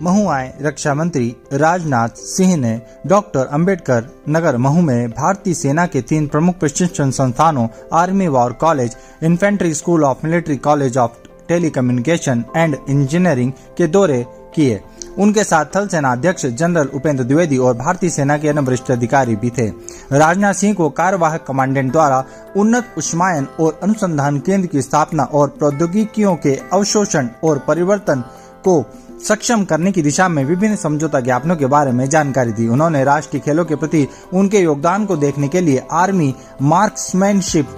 महू आए रक्षा मंत्री राजनाथ सिंह ने डॉक्टर अंबेडकर नगर महू में भारतीय सेना के 3 प्रमुख प्रशिक्षण संस्थानों army war college, infantry school of military, college of telecommunication and engineering के दौरे किए। उनके साथ थल सेना अध्यक्ष जनरल उपेंद्र द्विवेदी और भारतीय सेना के अन्य वरिष्ठ अधिकारी भी थे। राजनाथ सिंह को कार्यवाहक कमांडेंट द्वारा उन्नत उष्मायन और अनुसंधान केंद्र की स्थापना और प्रौद्योगिकियों के अवशोषण और परिवर्तन को सक्षम करने की दिशा में विभिन्न समझौता ज्ञापनों के बारे में जानकारी दी। उन्होंने राष्ट्रीय खेलों के प्रति उनके योगदान को देखने के लिए आर्मी मार्क्समैनशिप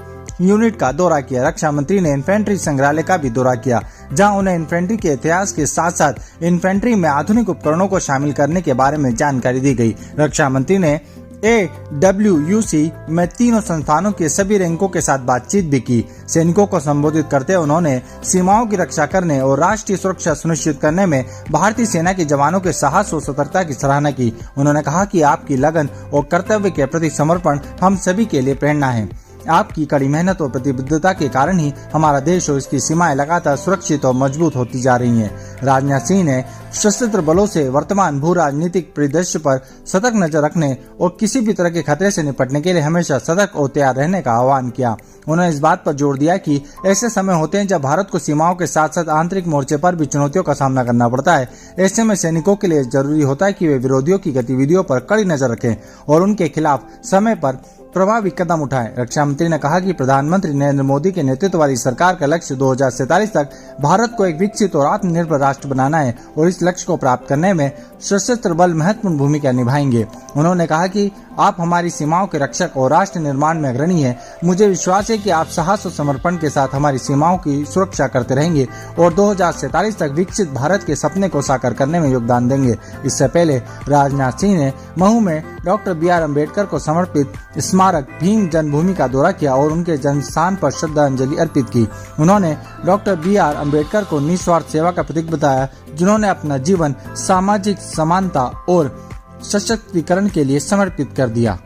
यूनिट का दौरा किया। रक्षा मंत्री ने इन्फेंट्री संग्रहालय का भी दौरा किया, जहां उन्हें इन्फेंट्री के इतिहास के साथ साथ इन्फेंट्री में आधुनिक उपकरणों को शामिल करने के बारे में जानकारी दी गई। रक्षा मंत्री ने AWUC में तीनों संस्थानों के सभी रैंकों के साथ बातचीत भी की। सैनिकों को संबोधित करते हुए उन्होंने सीमाओं की रक्षा करने और राष्ट्रीय सुरक्षा सुनिश्चित करने में भारतीय सेना के जवानों के साहस और सतर्कता की सराहना की। उन्होंने कहा कि आपकी लगन और कर्तव्य के प्रति समर्पण हम सभी के लिए प्रेरणा है। आपकी कड़ी मेहनत और प्रतिबद्धता के कारण ही हमारा देश और इसकी सीमाएं लगातार सुरक्षित और मजबूत होती जा रही हैं। राजनाथ सिंह ने सशस्त्र बलों से वर्तमान भू राजनीतिक परिदृश्य पर सतर्क नजर रखने और किसी भी तरह के खतरे से निपटने के लिए हमेशा सतर्क और तैयार रहने का आह्वान किया। उन्होंने इस बात पर जोर दिया कि ऐसे समय होते हैं जब भारत को सीमाओं के साथ साथ आंतरिक मोर्चे पर भी चुनौतियों का सामना करना पड़ता है। ऐसे में सैनिकों के लिए जरूरी होता है कि वे विरोधियों की गतिविधियों पर कड़ी नजर रखें और उनके खिलाफ समय पर प्रभावी कदम उठाएं। रक्षा मंत्री ने कहा कि प्रधानमंत्री नरेंद्र मोदी के नेतृत्व वाली सरकार का लक्ष्य 2047 तक भारत को एक विकसित और आत्मनिर्भर राष्ट्र बनाना है और इस लक्ष्य को प्राप्त करने में सशस्त्र बल महत्वपूर्ण भूमिका निभाएंगे। उन्होंने कहा कि आप हमारी सीमाओं के रक्षक और राष्ट्र निर्माण में अग्रणी हैं। मुझे विश्वास है कि आप साहस और समर्पण के साथ हमारी सीमाओं की सुरक्षा करते रहेंगे और 2047 तक विकसित भारत के सपने को साकार करने में योगदान देंगे। इससे पहले राजनाथ सिंह ने महू में डॉक्टर BR अम्बेडकर को समर्पित स्मारक भीम जन्मभूमि का दौरा किया और उनके जन्म स्थान पर श्रद्धांजलि अर्पित की। उन्होंने डॉक्टर BR अम्बेडकर को निस्वार्थ सेवा का प्रतीक बताया, जिन्होंने अपना जीवन सामाजिक समानता और सशक्तिकरण के लिए समर्पित कर दिया।